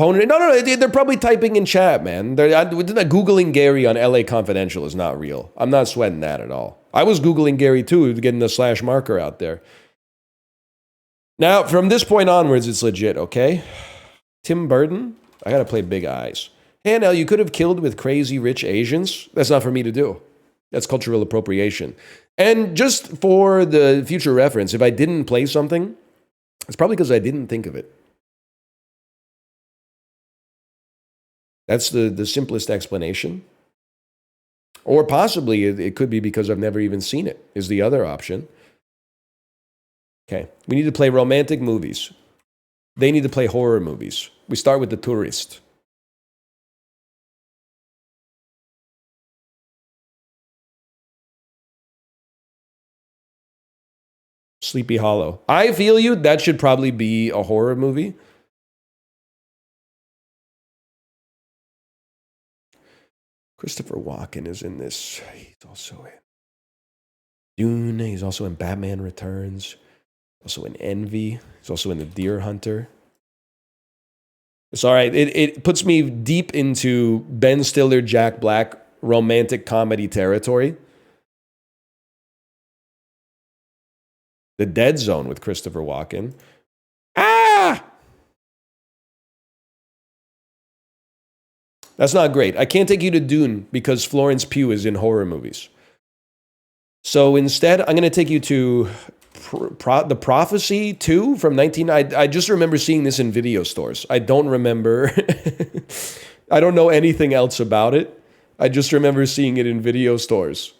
opponent. No, they're probably typing in chat, man. Googling Gary on LA Confidential is not real. I'm not sweating that at all. I was Googling Gary too, getting the slash marker out there. Now, from this point onwards, it's legit, okay? Tim Burton, I gotta play Big Eyes. Hey, Nell, you could have killed with crazy rich Asians. That's not for me to do. That's cultural appropriation. And just for the future reference, if I didn't play something, it's probably because I didn't think of it. That's the simplest explanation. Or possibly it could be because I've never even seen it, is the other option. Okay, we need to play romantic movies. They need to play horror movies. We start with The Tourist. Sleepy Hollow. I feel you. That should probably be a horror movie. Christopher Walken is in this. He's also in Dune. He's also in Batman Returns. Also in Envy. He's also in The Deer Hunter. It's all right. It puts me deep into Ben Stiller, Jack Black romantic comedy territory. The Dead Zone with Christopher Walken. Ah! That's not great. I can't take you to Dune because Florence Pugh is in horror movies. So instead, I'm going to take you to The Prophecy 2 from I just remember seeing this in video stores. I don't remember. I don't know anything else about it. I just remember seeing it in video stores.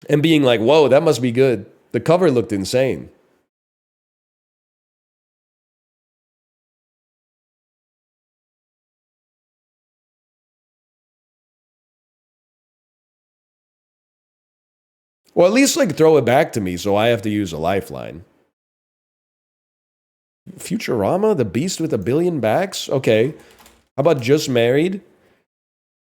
And being like, whoa, that must be good. The cover looked insane. Well, at least like throw it back to me so I have to use a lifeline. Futurama, the beast with a billion backs? Okay. How about Just Married?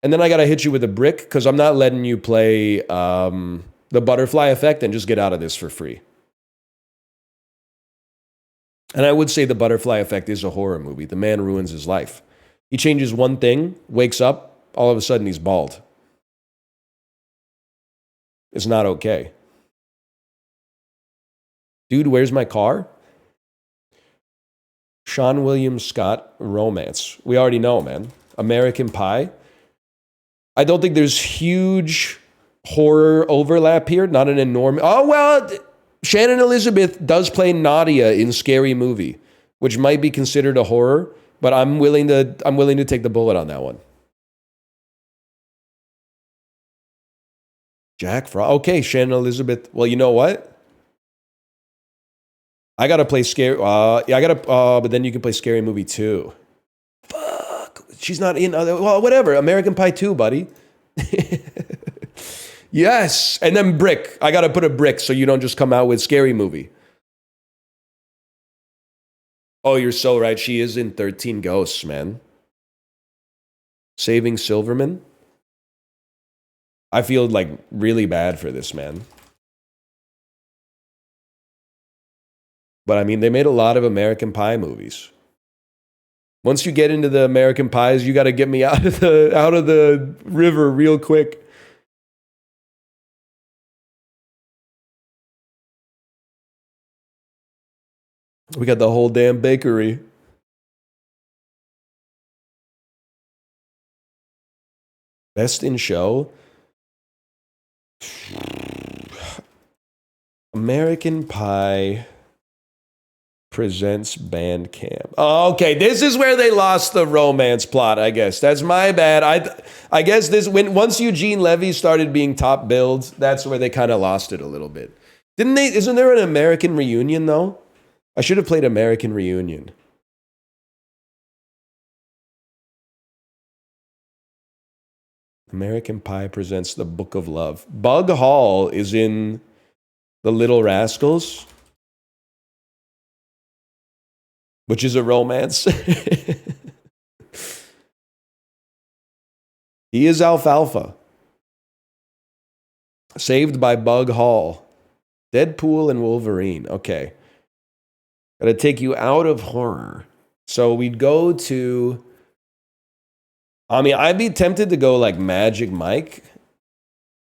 And then I got to hit you with a brick because I'm not letting you play The Butterfly Effect and just get out of this for free. And I would say The Butterfly Effect is a horror movie. The man ruins his life. He changes one thing, wakes up, all of a sudden he's bald. It's not okay. Dude, where's my car? Sean William Scott, romance. We already know, man. American Pie. I don't think there's huge horror overlap here. Not an enormous... Oh, well, Shannon Elizabeth does play Nadia in Scary Movie, which might be considered a horror, but I'm willing to take the bullet on that one. Jack Frost. Okay, Shannon Elizabeth. Well, you know what? I gotta play Scary. But then you can play Scary Movie 2. Fuck. She's not in other. Well, whatever. American Pie 2, buddy. Yes. And then brick. I gotta put a brick so you don't just come out with Scary Movie. Oh, you're so right. She is in 13 Ghosts, man. Saving Silverman. I feel like really bad for this man. But I mean, they made a lot of American Pie movies. Once you get into the American Pies, you got to get me out of the river real quick. We got the whole damn bakery. Best in show. American Pie presents Bandcamp. Oh, okay, this is where they lost the romance plot, I guess. That's my bad. I guess once Eugene Levy started being top billed, that's where they kind of lost it a little bit. Didn't they? Isn't there an American Reunion though? I should have played American Reunion. American Pie presents The Book of Love. Bug Hall is in The Little Rascals, which is a romance. He is Alfalfa. Saved by Bug Hall. Deadpool and Wolverine. Okay. Gotta take you out of horror. So we'd go to. I mean, I'd be tempted to go like Magic Mike.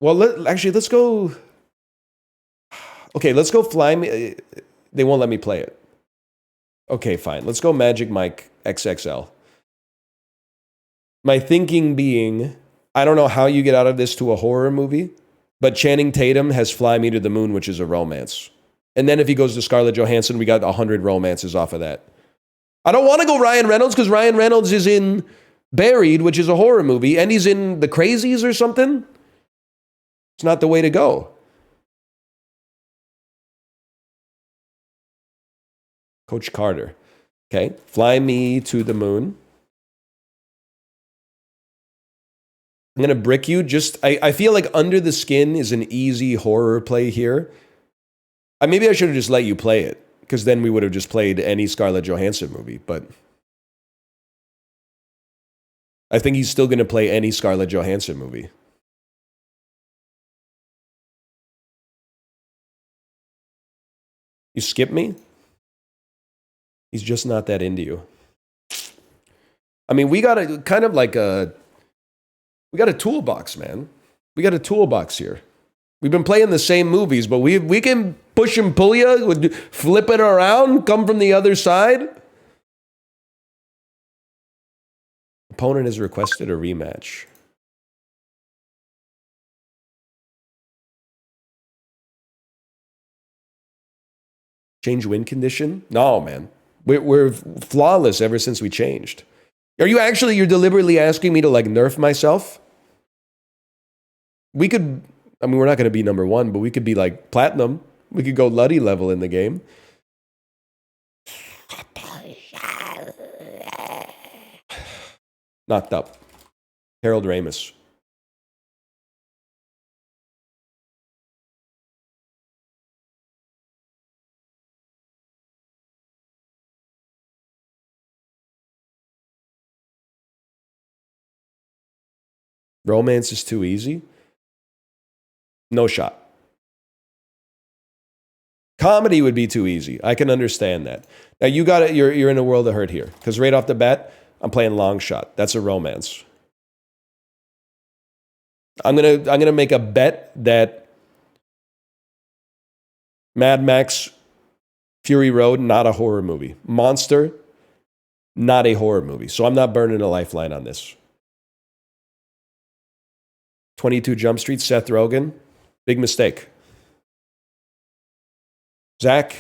Well, let's go. Okay, let's go Fly Me. They won't let me play it. Okay, fine. Let's go Magic Mike XXL. My thinking being, I don't know how you get out of this to a horror movie, but Channing Tatum has Fly Me to the Moon, which is a romance. And then if he goes to Scarlett Johansson, we got 100 romances off of that. I don't want to go Ryan Reynolds because Ryan Reynolds is in Buried, which is a horror movie, and he's in The Crazies or something. It's not the way to go. Coach Carter. Okay. Fly Me to the Moon. I'm going to brick you. I feel like Under the Skin is an easy horror play here. Maybe I should have just let you play it, because then we would have just played any Scarlett Johansson movie. But I think he's still going to play any Scarlett Johansson movie. You skip me? He's just not that into you. I mean, we got a kind of like we got a toolbox, man. We got a toolbox here. We've been playing the same movies, but we can push and pull you, flip it around, come from the other side. Opponent has requested a rematch. Change win condition? No, man. We're flawless ever since we changed. You're deliberately asking me to like nerf myself? We could, I mean, we're not going to be number one, but we could be like platinum. We could go Luddy level in the game. Knocked up. Harold Ramis. Romance is too easy. No shot. Comedy would be too easy. I can understand that. Now you got it. You're in a world of hurt here because right off the bat, I'm playing long shot. That's a romance. I'm gonna make a bet that Mad Max Fury Road, not a horror movie. Monster, not a horror movie. So I'm not burning a lifeline on this. 22 Jump Street, Seth Rogen. Big mistake. Zach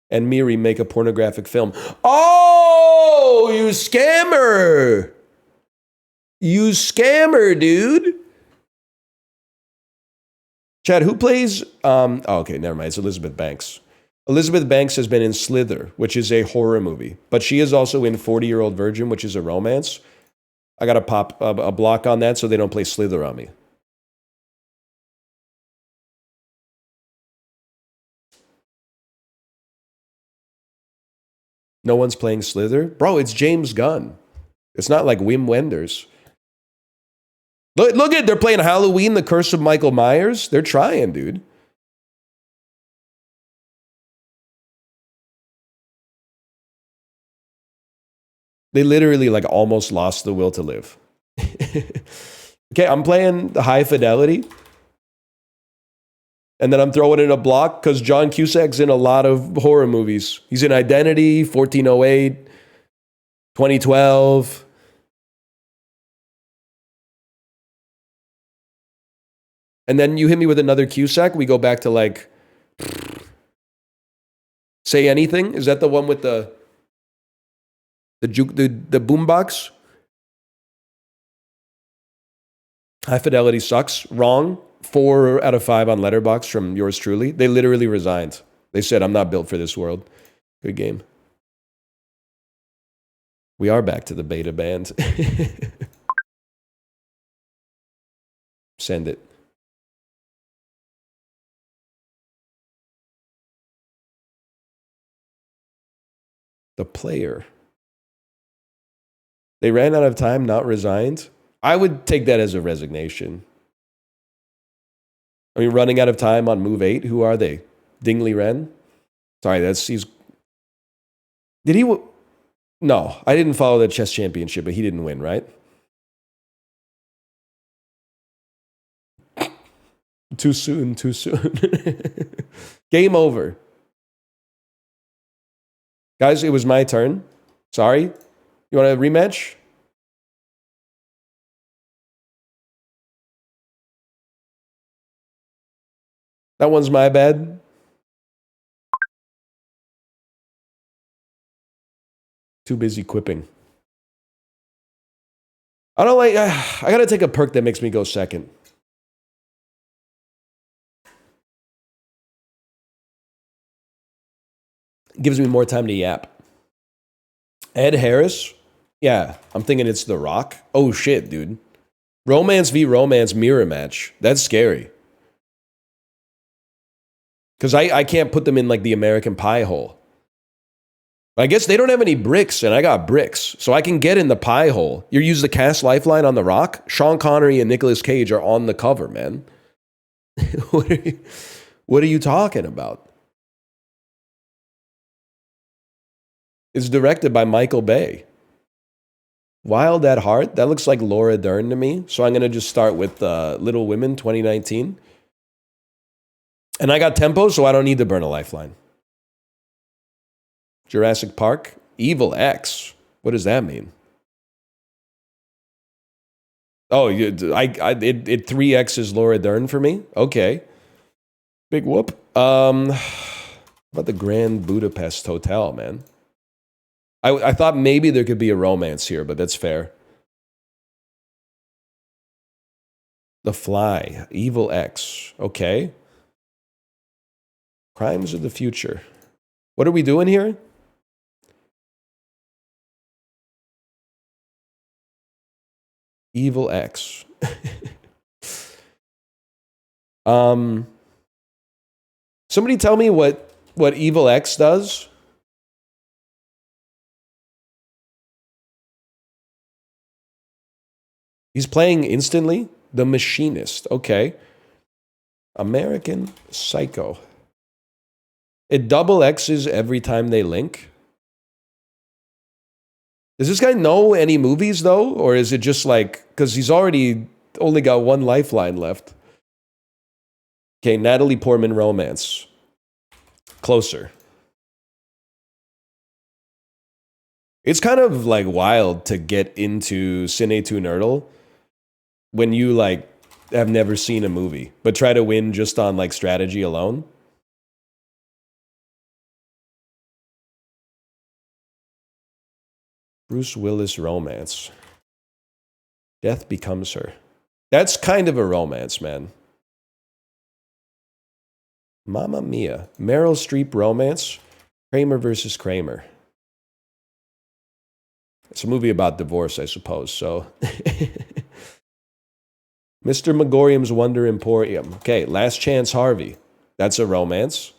and Miri make a pornographic film. Oh, you scammer. You scammer, dude. Chad, who plays... okay, never mind. It's Elizabeth Banks. Elizabeth Banks has been in Slither, which is a horror movie. But she is also in 40-Year-Old Virgin, which is a romance. I got to pop a block on that so they don't play Slither on me. No one's playing Slither? Bro, it's James Gunn. It's not like Wim Wenders. Look at they're playing Halloween, The Curse of Michael Myers. They're trying, dude. They literally like almost lost the will to live. Okay, I'm playing the High Fidelity. And then I'm throwing in a block because John Cusack's in a lot of horror movies. He's in Identity, 1408, 2012. And then you hit me with another Cusack. We go back to like Say Anything. Is that the one with the boombox? High Fidelity sucks. Wrong. 4 out of 5 on Letterboxd from yours truly. They literally resigned. They said, I'm not built for this world. Good game. We are back to the beta band. Send it. The player. They ran out of time, not resigned. I would take that as a resignation. I mean, running out of time on move 8. Who are they? Dingley Wren? Sorry, Did he? No, I didn't follow the chess championship, but he didn't win, right? Too soon, too soon. Game over. Guys, it was my turn. Sorry. You want a rematch? That one's my bad. Too busy quipping. I don't like... I gotta take a perk that makes me go second. Gives me more time to yap. Ed Harris? Yeah, I'm thinking it's The Rock. Oh shit, dude. Romance v. Romance mirror match. That's scary. Because I can't put them in like the American Pie hole. I guess they don't have any bricks, and I got bricks. So I can get in the pie hole. You use the cast lifeline on The Rock? Sean Connery and Nicolas Cage are on the cover, man. What are you talking about? It's directed by Michael Bay. Wild at Heart? That looks like Laura Dern to me. So I'm going to just start with Little Women 2019. And I got tempo, so I don't need to burn a lifeline. Jurassic Park? Evil X. What does that mean? Oh, it 3X is Laura Dern for me? Okay. Big whoop. How about the Grand Budapest Hotel, man? I thought maybe there could be a romance here, but that's fair. The Fly, Evil X. Okay. Crimes of the Future. What are we doing here? Evil X. Somebody tell me what Evil X does. He's playing instantly? The Machinist. Okay. American Psycho. It double X's every time they link? Does this guy know any movies, though? Or is it just like... Because he's already only got one lifeline left. Okay, Natalie Portman romance. Closer. It's kind of like wild to get into Cine2Nerdle when you like have never seen a movie, but try to win just on like strategy alone. Bruce Willis romance. Death Becomes Her. That's kind of a romance, man. Mamma Mia. Meryl Streep romance. Kramer versus Kramer. It's a movie about divorce, I suppose, so... Mr. Megorium's Wonder Emporium. Okay, Last Chance Harvey. That's a romance.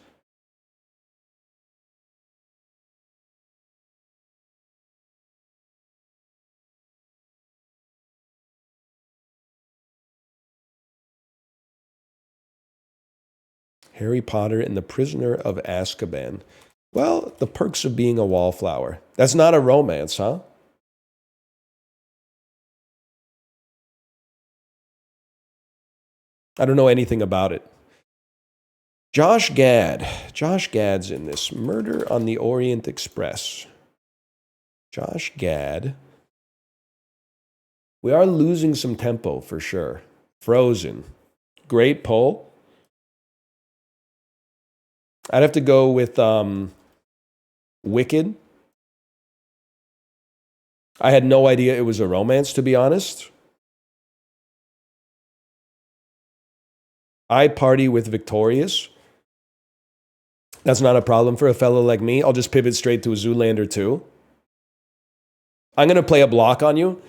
Harry Potter and the Prisoner of Azkaban. Well, The Perks of Being a Wallflower. That's not a romance, huh? I don't know anything about it. Josh Gad. Josh Gad's in this. Murder on the Orient Express. Josh Gad. We are losing some tempo for sure. Frozen. Great poll. I'd have to go with Wicked. I had no idea it was a romance, to be honest. I Party with Victorious. That's not a problem for a fellow like me. I'll just pivot straight to a Zoolander 2. I'm going to play a block on you,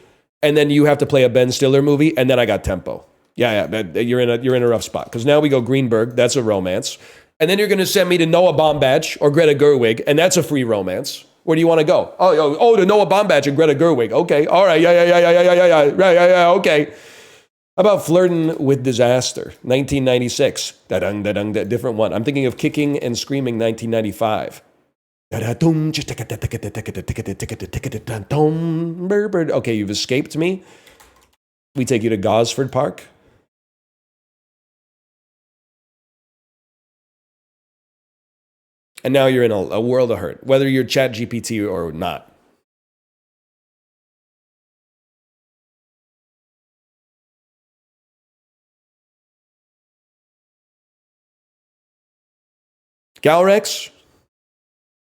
and then you have to play a Ben Stiller movie, and then I got tempo. Yeah, you're in a rough spot. Because now we go Greenberg, that's a romance. And then you're going to send me to Noah Baumbach or Greta Gerwig, and that's a free romance. Where do you want to go? Oh, to Noah Baumbach and Greta Gerwig. Okay, all right, yeah, okay. How about Flirting with Disaster, 1996? Da-dung, da-dung, da different one. I'm thinking of Kicking and Screaming, 1995. Okay, you've escaped me. We take you to Gosford Park. And now you're in a world of hurt, whether you're ChatGPT or not. Galrex,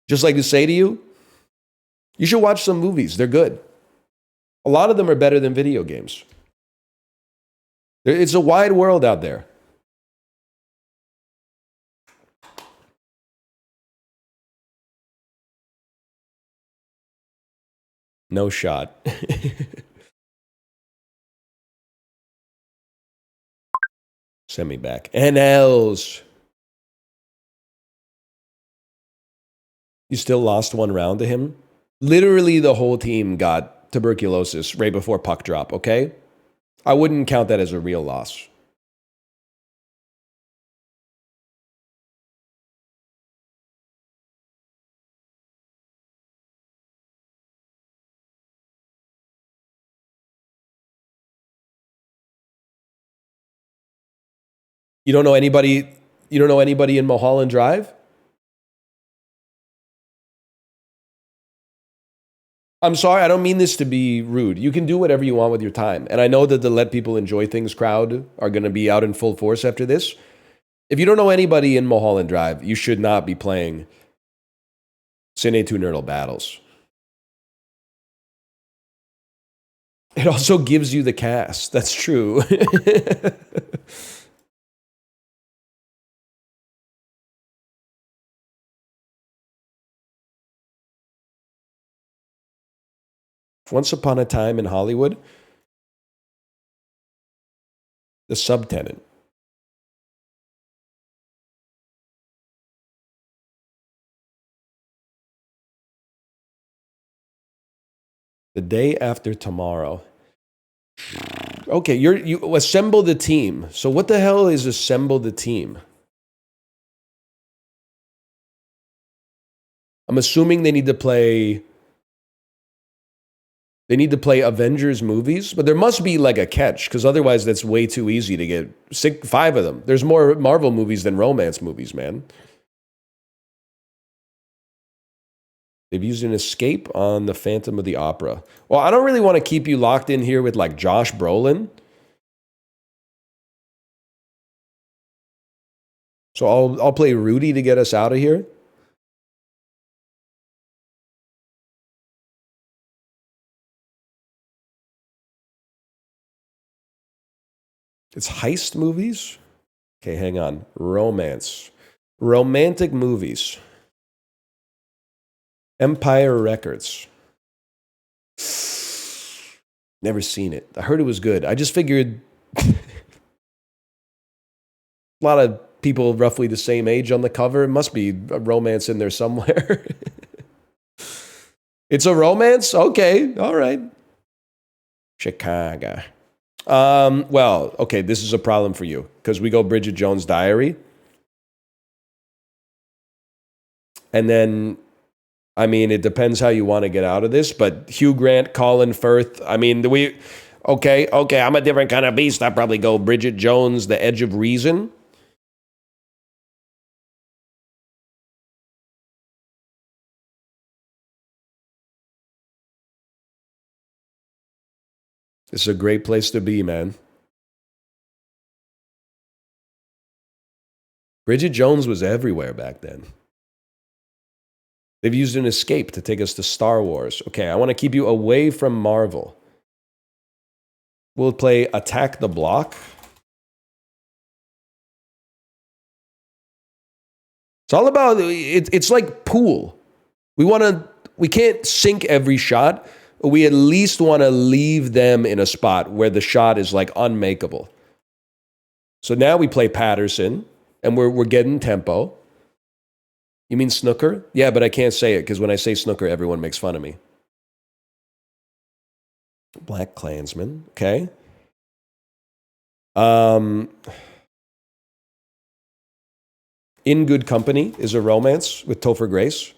just like to say to you, you should watch some movies. They're good. A lot of them are better than video games. It's a wide world out there. No shot. Send me back. NLs. You still lost one round to him? Literally the whole team got tuberculosis right before puck drop, okay? I wouldn't count that as a real loss. You don't know anybody in Mulholland Drive? I'm sorry, I don't mean this to be rude. You can do whatever you want with your time. And I know that the Let People Enjoy Things crowd are going to be out in full force after this. If you don't know anybody in Mulholland Drive, you should not be playing Cine2Nerdle Battles. It also gives you the cast. That's true. Once Upon a Time in Hollywood, The Subtenant. The Day After Tomorrow. Okay, you assemble the team. So what the hell is assemble the team? I'm assuming they need to play Avengers movies, but there must be like a catch, because otherwise that's way too easy to get 5 of them. There's more Marvel movies than romance movies, man. They've used an escape on the Phantom of the Opera. Well, I don't really want to keep you locked in here with like Josh Brolin. So I'll play Rudy to get us out of here. It's heist movies? Okay, hang on. Romance. Romantic movies. Empire Records. Never seen it. I heard it was good. I just figured a lot of people roughly the same age on the cover. It must be a romance in there somewhere. It's a romance? Okay, all right. Chicago. Well, okay, this is a problem for you because we go Bridget Jones' Diary. And then, I mean, it depends how you want to get out of this, but Hugh Grant, Colin Firth, I mean, okay, I'm a different kind of beast. I'd probably go Bridget Jones, The Edge of Reason. This is a great place to be, man. Bridget Jones was everywhere back then. They've used an escape to take us to Star Wars. Okay, I want to keep you away from Marvel. We'll play Attack the Block. It's all about, it's like pool. We can't sink every shot, but we at least want to leave them in a spot where the shot is like unmakeable. So now we play Patterson, and we're getting tempo. You mean snooker? Yeah, but I can't say it because when I say snooker, everyone makes fun of me. Black Klansman, okay. In Good Company is a romance with Topher Grace.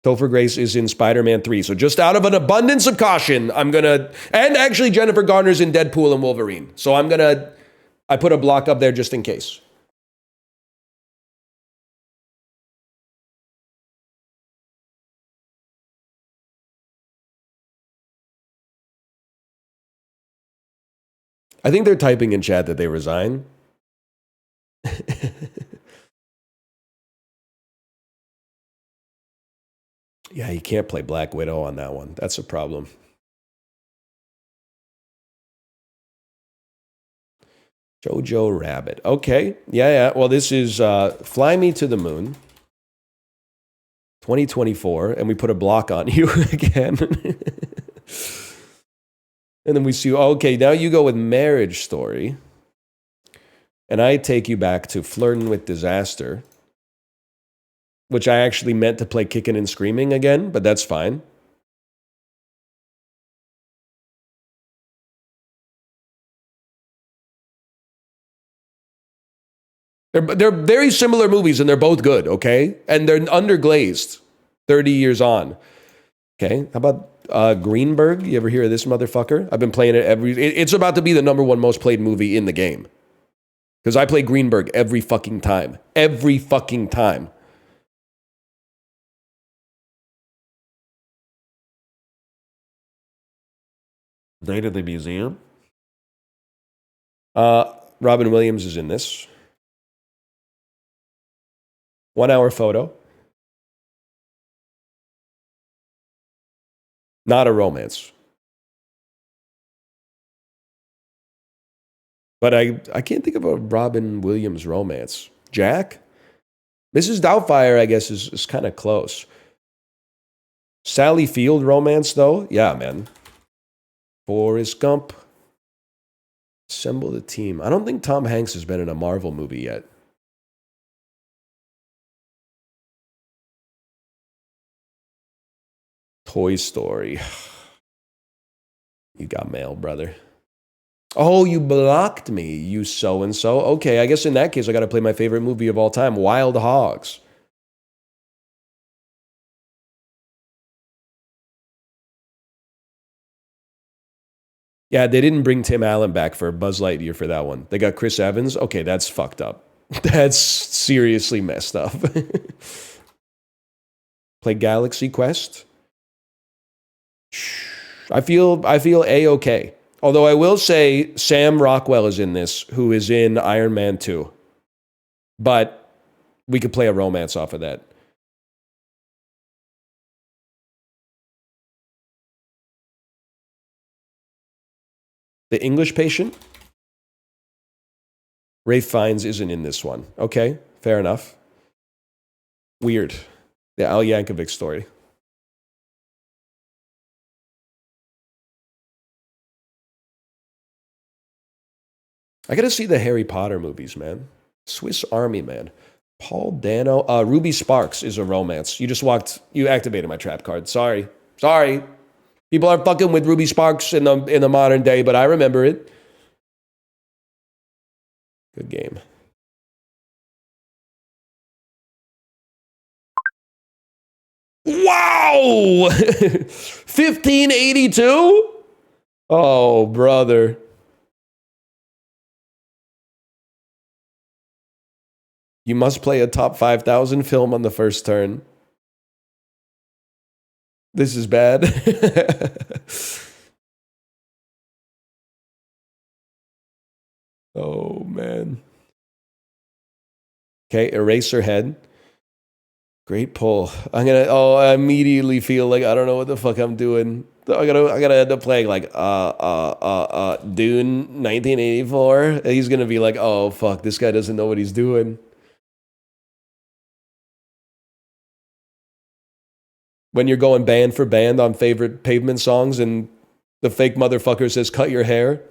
Topher Grace is in Spider-Man 3. So just out of an abundance of caution, I'm going to... And actually, Jennifer Garner's in Deadpool and Wolverine. So I'm going to... I put a block up there just in case. I think they're typing in chat that they resign. Yeah, you can't play Black Widow on that one. That's a problem. Jojo Rabbit. Okay. Yeah. Well, this is Fly Me to the Moon. 2024. And we put a block on you again. And then we see, okay, now you go with Marriage Story. And I take you back to Flirting with Disaster, which I actually meant to play Kickin' and Screaming again, but that's fine. They're very similar movies, and they're both good, okay? And they're underglazed 30 years on. Okay, how about Greenberg? You ever hear of this motherfucker? I've been playing it it's about to be the #1 most played movie in the game. Because I play Greenberg every fucking time. Every fucking time. Night at the Museum. Robin Williams is in this. 1 hour photo. Not a romance. But I can't think of a Robin Williams romance. Jack? Mrs. Doubtfire, I guess, is kind of close. Sally Field romance, though? Yeah, man. Forrest Gump. Assemble the team. I don't think Tom Hanks has been in a Marvel movie yet. Toy Story. You got mail, brother. Oh, you blocked me, you so-and-so. Okay, I guess in that case, I got to play my favorite movie of all time, Wild Hogs. Yeah, they didn't bring Tim Allen back for Buzz Lightyear for that one. They got Chris Evans. Okay, that's fucked up. That's seriously messed up. Play Galaxy Quest. I feel A-okay. Although I will say Sam Rockwell is in this, who is in Iron Man 2. But we could play a romance off of that. The English Patient. Rafe Fiennes isn't in this one. Okay, fair enough. Weird. The Al Yankovic story. I gotta see the Harry Potter movies, man. Swiss Army Man. Paul Dano. Ruby Sparks is a romance. You activated my trap card. Sorry. People are fucking with Ruby Sparks in the modern day, but I remember it. Good game. Wow! 1582? Oh, brother. You must play a top 5,000 film on the first turn. This is bad. Oh, man. Okay, Eraserhead. Great pull. I immediately feel like I don't know what the fuck I'm doing. I gotta end up playing like Dune 1984. He's gonna be like, oh fuck, this guy doesn't know what he's doing. When you're going band for band on favorite Pavement songs and the fake motherfucker says cut your hair.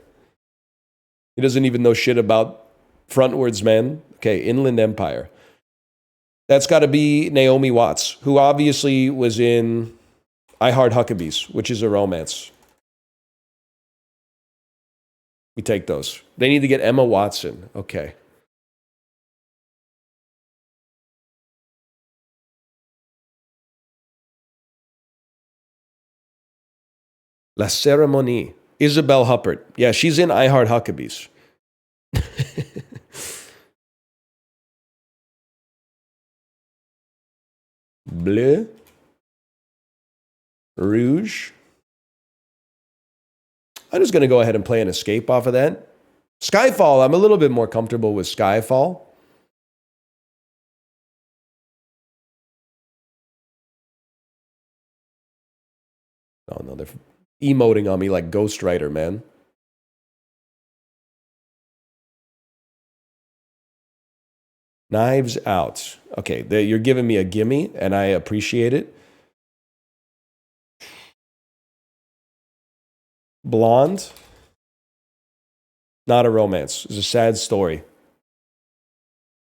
He doesn't even know shit about frontwards, man. Okay, Inland Empire. That's got to be Naomi Watts, who obviously was in I Heart Huckabees, which is a romance. We take those. They need to get Emma Watson. Okay. La Cérémonie. Isabel Huppert. Yeah, she's in I Heart Huckabees. Bleu. Rouge. I'm just going to go ahead and play an escape off of that. Skyfall, I'm a little bit more comfortable with Skyfall. Oh no, they're emoting on me like Ghost Rider, man. Knives Out. Okay, you're giving me a gimme, and I appreciate it. Blonde. Not a romance. It's a sad story.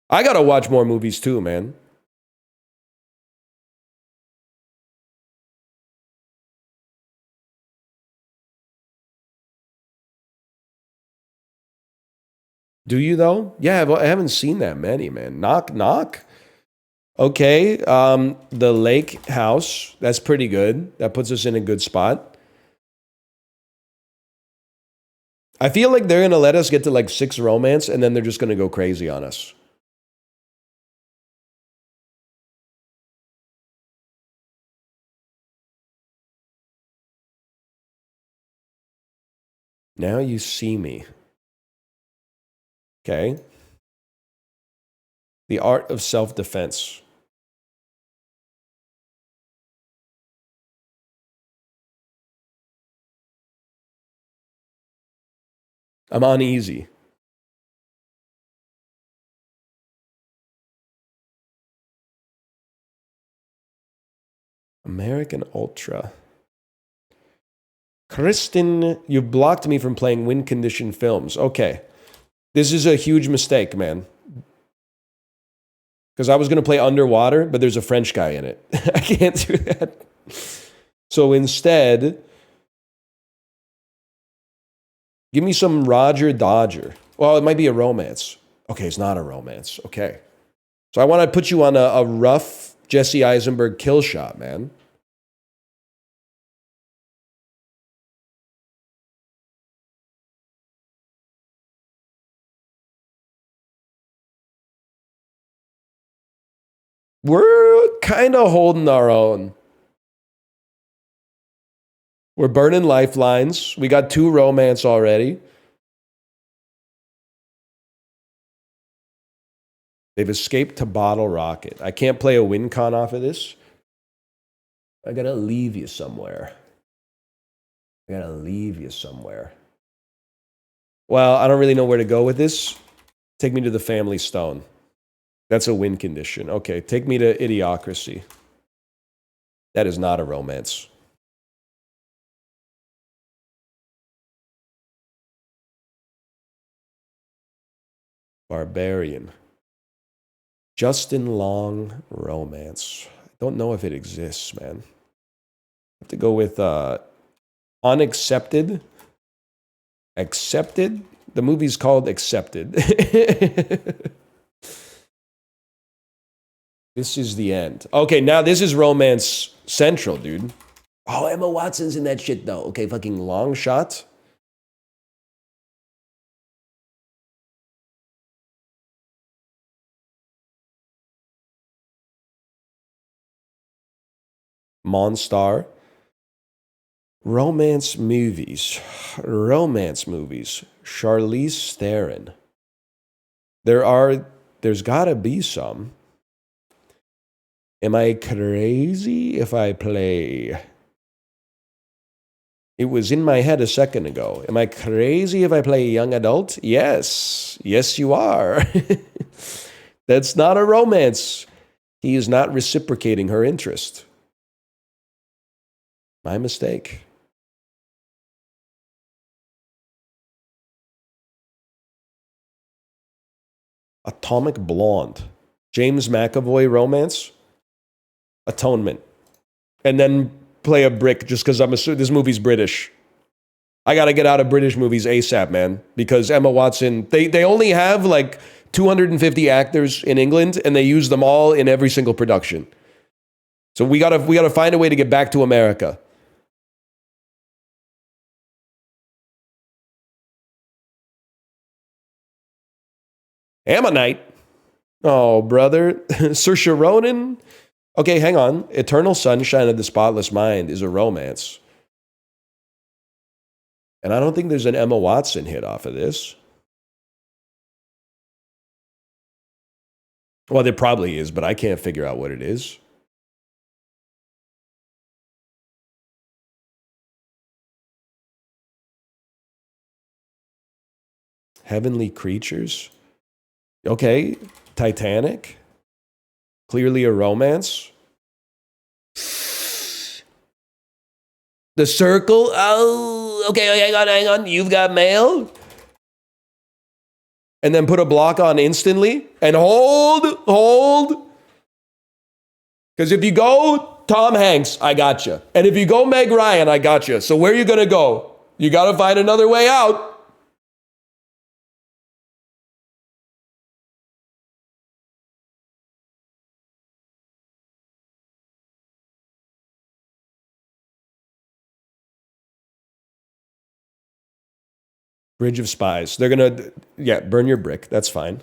I gotta watch more movies too, man. Do you though? Yeah, I haven't seen that many, man. Knock Knock. Okay, the Lake House. That's pretty good. That puts us in a good spot. I feel like they're gonna let us get to like 6 romance, and then they're just gonna go crazy on us. Now You See Me. Okay. The Art of Self-Defense. I'm uneasy. American Ultra. Kristen, you blocked me from playing win condition films. Okay. This is a huge mistake, man. Because I was going to play Underwater, but there's a French guy in it. I can't do that. So instead, give me some Roger Dodger. Well, it might be a romance. Okay, it's not a romance. Okay. So I want to put you on a rough Jesse Eisenberg kill shot, man. We're kind of holding our own. We're burning lifelines. We got 2 romance already. They've escaped to Bottle Rocket. I can't play a win con off of this. I gotta leave you somewhere. I gotta leave you somewhere. Well, I don't really know where to go with this. Take me to the Family Stone. That's a win condition. Okay, take me to Idiocracy. That is not a romance. Barbarian. Justin Long romance. I don't know if it exists, man. I have to go with Unaccepted. Accepted? The movie's called Accepted. This is the end. Okay, now this is romance central, dude. Oh, Emma Watson's in that shit, though. Okay, fucking Long Shot. Monstar. Romance movies. Romance movies. Charlize Theron. There's gotta be some. Am I crazy if I play? It was in my head a second ago. Am I crazy if I play young adult? Yes. Yes, you are. That's not a romance. He is not reciprocating her interest. My mistake. Atomic Blonde. James McAvoy romance. Atonement. And then play a brick just because I'm assuming this movie's British. I got to get out of British movies ASAP, man. Because Emma Watson, they only have like 250 actors in England and they use them all in every single production. So we gotta find a way to get back to America. Ammonite. Oh, brother. Saoirse Ronan. Okay, hang on. Eternal Sunshine of the Spotless Mind is a romance. And I don't think there's an Emma Watson hit off of this. Well, there probably is, but I can't figure out what it is. Heavenly Creatures. Okay, Titanic. Clearly a romance. The Circle. Oh, okay, hang on. You've got mail. And then put a block on instantly. And hold. Because if you go Tom Hanks, I got you. And if you go Meg Ryan, I got you. So where are you going to go? You got to find another way out. Bridge of Spies. They're going to, burn your brick. That's fine.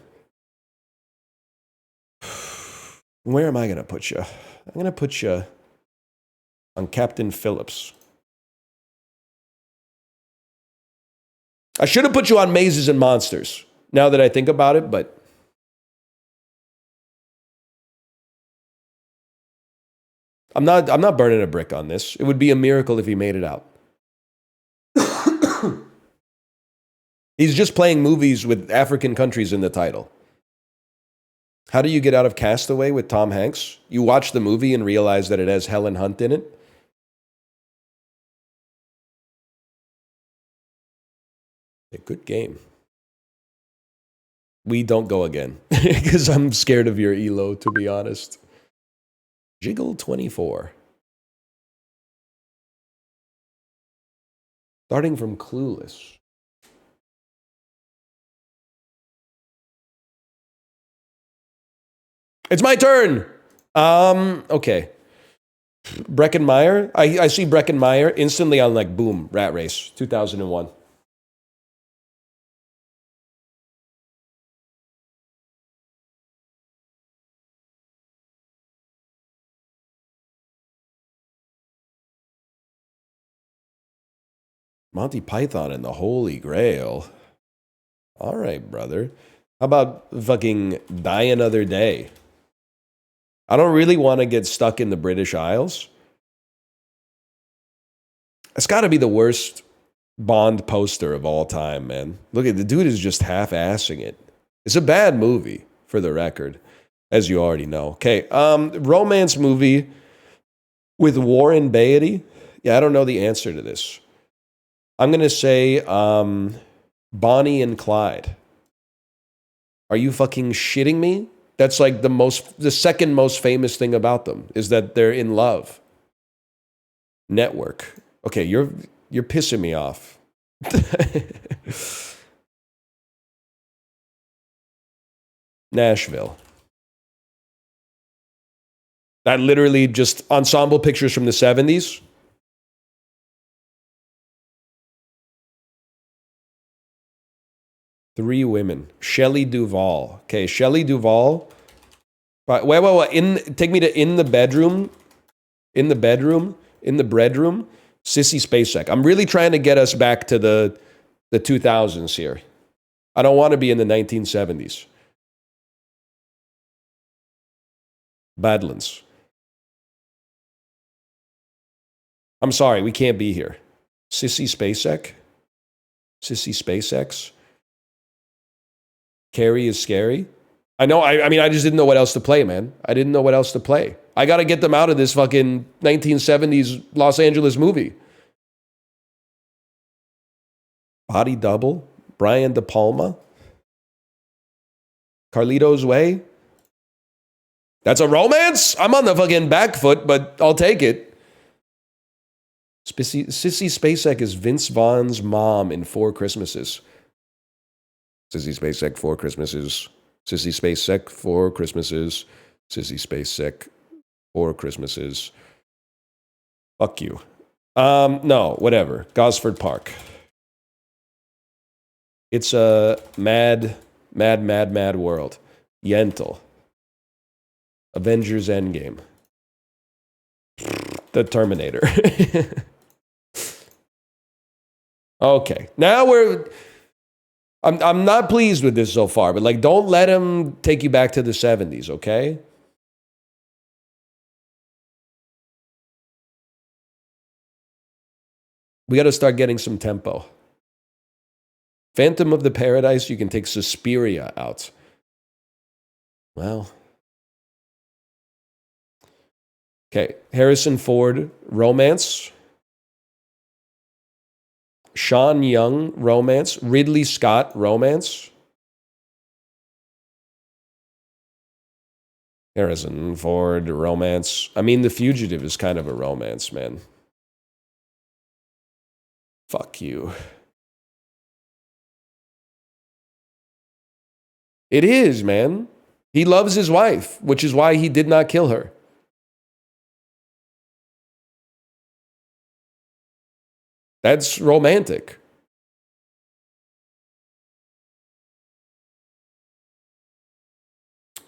Where am I going to put you? I'm going to put you on Captain Phillips. I should have put you on Mazes and Monsters, now that I think about it, but I'm not burning a brick on this. It would be a miracle if he made it out. He's just playing movies with African countries in the title. How do you get out of Castaway with Tom Hanks? You watch the movie and realize that it has Helen Hunt in it. A good game. We don't go again because I'm scared of your elo, to be honest. Jiggle 24. Starting from Clueless. It's my turn. Okay. Breckenmeyer. I see Breckenmeyer instantly on like boom, Rat Race, 2001. Monty Python and the Holy Grail. All right, brother. How about fucking Die Another Day? I don't really want to get stuck in the British Isles. It's got to be the worst Bond poster of all time, man. Look at the dude is just half-assing it. It's a bad movie, for the record, as you already know. Okay, romance movie with Warren Beatty. Yeah, I don't know the answer to this. I'm going to say Bonnie and Clyde. Are you fucking shitting me? That's like the second most famous thing about them is that they're in love. Network. Okay, you're pissing me off. Nashville. That literally just ensemble pictures from the 70s. Three women. Shelley Duvall. Okay, Shelley Duvall. Wait. Take me to In the Bedroom. In the Bedroom. Sissy Spacek. I'm really trying to get us back to the 2000s here. I don't want to be in the 1970s. Badlands. I'm sorry, we can't be here. Sissy Spacek. Carrie is scary. I know. I mean, I just didn't know what else to play, man. I didn't know what else to play. I got to get them out of this fucking 1970s Los Angeles movie. Body Double. Brian De Palma. Carlito's Way. That's a romance? I'm on the fucking back foot, but I'll take it. Sissy Spacek is Vince Vaughn's mom in Four Christmases. Sissy Spacek, Four Christmases. Sissy Spacek, Four Christmases. Sissy Spacek, Four Christmases. Fuck you. No, whatever. Gosford Park. It's a mad Mad, Mad, Mad World. Yentl. Avengers Endgame. The Terminator. Okay. Now I'm not pleased with this so far, but like, don't let him take you back to the 70s, okay? We got to start getting some tempo. Phantom of the Paradise, you can take Suspiria out. Well. Okay. Harrison Ford, romance. Sean Young, romance. Ridley Scott, romance. Harrison Ford, romance. I mean, The Fugitive is kind of a romance, man. Fuck you. It is, man. He loves his wife, which is why he did not kill her. That's romantic.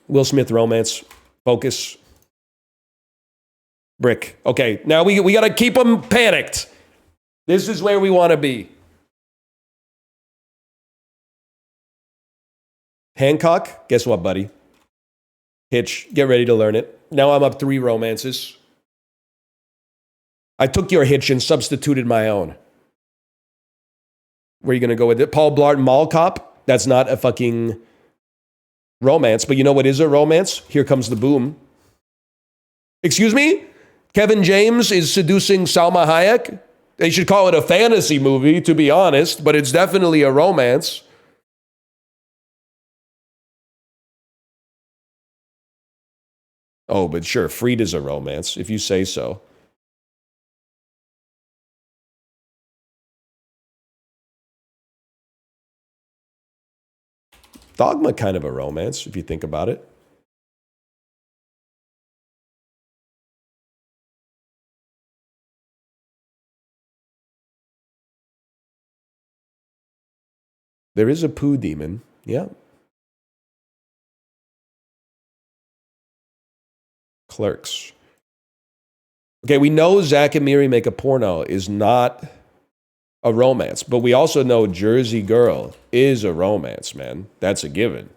Will Smith romance. Focus. Brick. Okay, now we got to keep them panicked. This is where we want to be. Hancock, guess what, buddy? Hitch, get ready to learn it. Now I'm up 3 romances. I took your Hitch and substituted my own. Where are you going to go with it? Paul Blart Mall Cop? That's not a fucking romance, but you know what is a romance? Here Comes the Boom. Excuse me? Kevin James is seducing Salma Hayek? They should call it a fantasy movie, to be honest, but it's definitely a romance. Oh, but sure, Frida's a romance, if you say so. Dogma, kind of a romance, if you think about it. There is a poo demon, yeah. Clerks. Okay, we know Zach and Miri Make a Porno is not a romance, but we also know Jersey Girl is a romance, man. That's a given.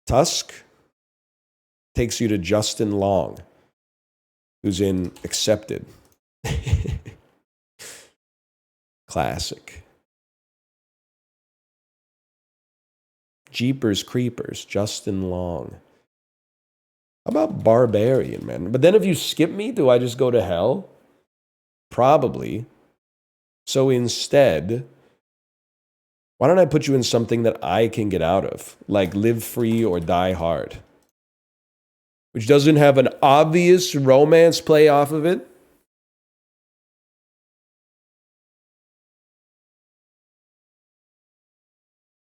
Tusk takes you to Justin Long, who's in Accepted. Classic. Jeepers Creepers, Justin Long. How about Barbarian, man? But then if you skip me, do I just go to hell? Probably. So instead, why don't I put you in something that I can get out of, like Live Free or Die Hard, which doesn't have an obvious romance play off of it?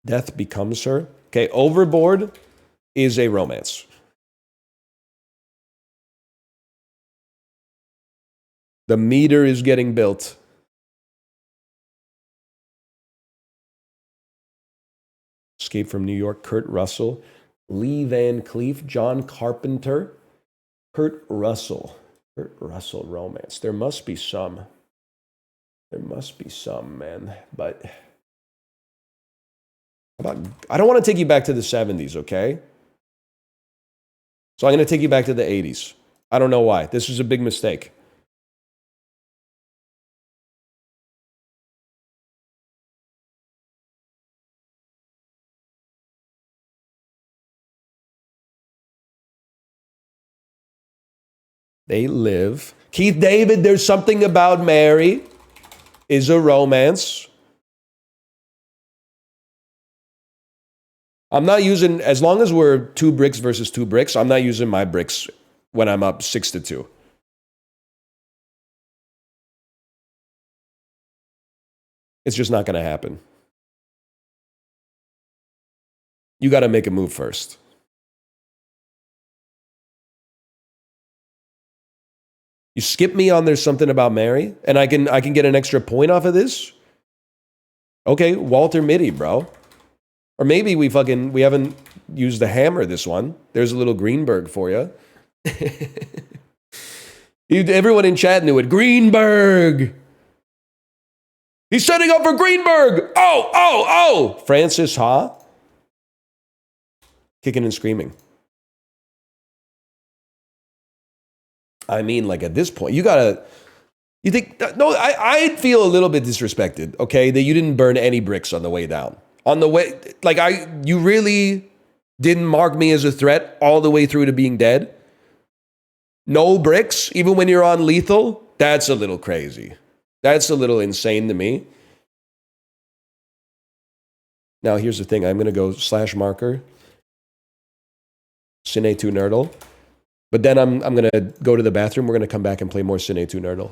Death Becomes Her. Okay, Overboard is a romance. The meter is getting built. Escape from New York, Kurt Russell. Lee Van Cleef, John Carpenter. Kurt Russell romance. There must be some. There must be some, man. But I don't want to take you back to the 70s, okay? So I'm going to take you back to the 80s. I don't know why. This was a big mistake. They Live. Keith David, There's Something About Mary is a romance. I'm not using, as long as we're 2 bricks versus 2 bricks, I'm not using my bricks when I'm up 6-2. It's just not going to happen. You got to make a move first. You skip me on there's something about Mary, and I can get an extra point off of this? Okay, Walter Mitty, bro. Or maybe we haven't used the hammer this one. There's a little Greenberg for you. Everyone in chat knew it. Greenberg! He's setting up for Greenberg! Oh! Francis Ha? Kicking and screaming. I mean, like at this point, you think, no, I'd feel a little bit disrespected, okay, that you didn't burn any bricks on the way down. On the way, like you really didn't mark me as a threat all the way through to being dead? No bricks, even when you're on lethal? That's a little crazy. That's a little insane to me. Now, here's the thing. I'm going to go /marker, Cine2Nerdle. But then I'm going to go to the bathroom. We're going to come back and play more Cine2Nerdle.